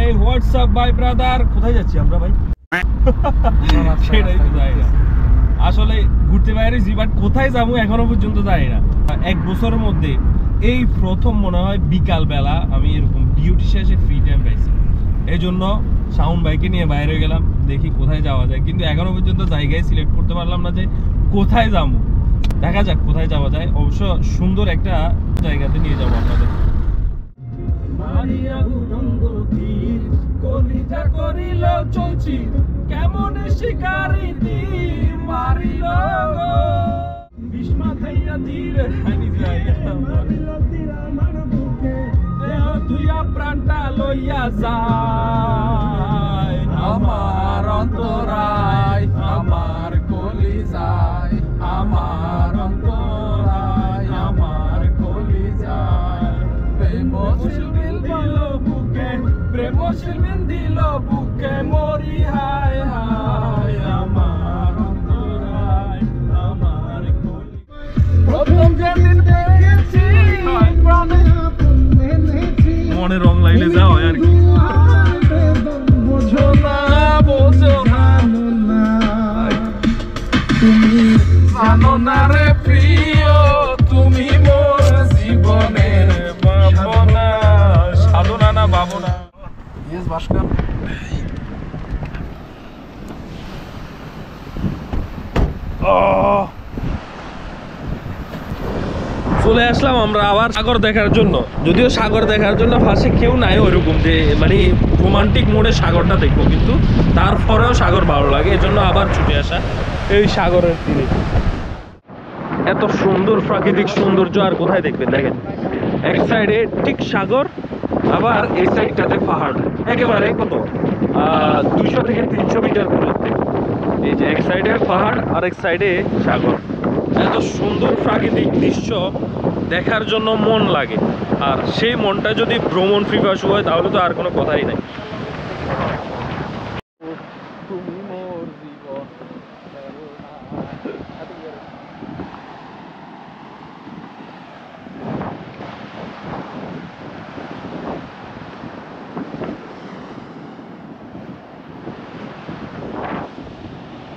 Hey, what's up, ভাই brother? কোথায় যাচ্ছি আমরা ভাই? সেটাই তো জানি না। আসলে ঘুরতে বাইরেছি, বাট কোথায় যাবো এখনো পর্যন্ত জানি না। এক বছরের মধ্যে এই প্রথম মনে হয় বিকাল বেলা আমি এরকম ডিউটি শেষে ফ্রি টাইম পাইছি। এই জন্য শাওন ভাইকে নিয়ে বাইরে গেলাম, দেখি কোথায় যাওয়া যায়। কিন্তু এখনো পর্যন্ত জায়গায় সিলেক্ট করতে পারলাম না যে কোথায় যাবো। দেখা যাক কোথায় যাওয়া যায়। অবশ্য সুন্দর একটা জায়গাতে নিয়ে যাবো আপনাদের। কলিজা করিল চলছি কেমন শিকারি মারিল বিস্মা খাইয়া ধীরে হানি যাইয়া মারিল তীর আমার বুকে দেহ তুইয়া প্রাণটা লইয়া যায় আমার অন্তরায় আমার কলিজায় আমার অন্তরায় আমার কলিজায় প্রেম শিলবিল দিল বুকে প্রেম শিলবিল দিল বুকে মরি হায় হায় আমার অন্তরায় আমার কলিজায় প্রথম যেদিন দেখেছি মনে রং লাইলে যাও আর কি বোঝো না তুমি জানো না রে প্রিয় তুমি মোর জীবনের ভাবনা সাধনা না ভাবনা। ইয়েস ভাস্কর চলে আসলাম আমরা আবার সাগর দেখার জন্য। যদিও সাগর দেখার জন্য পাশে কেউ নাই ওইরকম যে মানে রোমান্টিক মোডে সাগরটা দেখবো, কিন্তু তারপরেও সাগর ভালো লাগে, এজন্য আবার ছুটে আসা এই সাগরের তীরে। এত সুন্দর প্রাকৃতিক সৌন্দর্য আর কোথায় দেখবেন? দেখেন এক সাইডে ঠিক সাগর, আবার এই সাইডটাতে পাহাড়, একেবারে কত 200 থেকে 300 মিটার দূরত্বে। এই যে এক সাইডে পাহাড় আর এক সাইডে সাগর। এত সুন্দর প্রাকৃতিক দৃশ্য দেখার জন্য মন লাগে, আর সেই মনটা যদি ভ্রমণ পিপাসু হয় তাহলে তো আর কোনো কথাই নাই।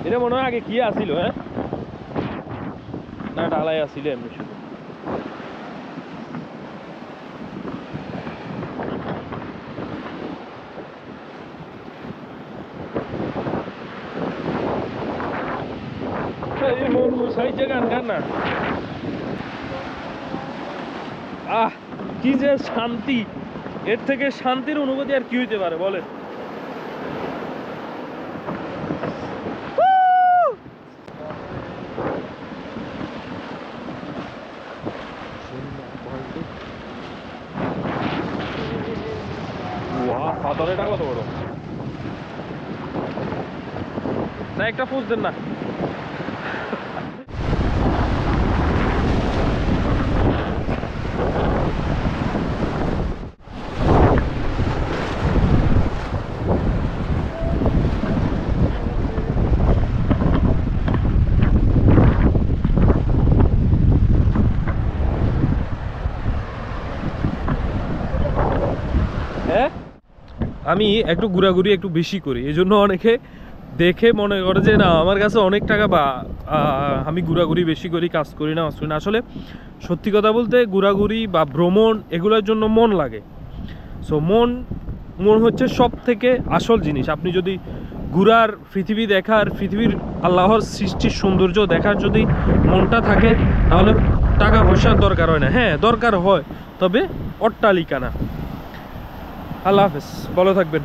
এটা মনে হয় আগে কি আসিল? হ্যাঁ না ঢালাই আসিল এমনি শুধু। কি যে শান্তি, এর থেকে শান্তির অনুভূতি আর কি হইতে পারে বলেন? পাথরেটা কত বড় না, একটা ফুস দেন না। আমি একটু ঘোরাঘুরি একটু বেশি করি, এই জন্য অনেকে দেখে মনে করে যে না আমার কাছে অনেক টাকা বা আমি ঘোরাঘুরি বেশি করি, কাজ করি না। আসলে সত্যি কথা বলতে ঘোরাঘুরি বা ভ্রমণ এগুলোর জন্য মন লাগে। সো মন হচ্ছে সব থেকে আসল জিনিস। আপনি যদি ঘোরার, পৃথিবী দেখার, পৃথিবীর আল্লাহর সৃষ্টির সৌন্দর্য দেখার যদি মনটা থাকে তাহলে টাকা পয়সার দরকার হয় না। হ্যাঁ দরকার হয়, তবে অট্টালিকা না। আল্লাহ হাফেজ, ভালো থাকবেন।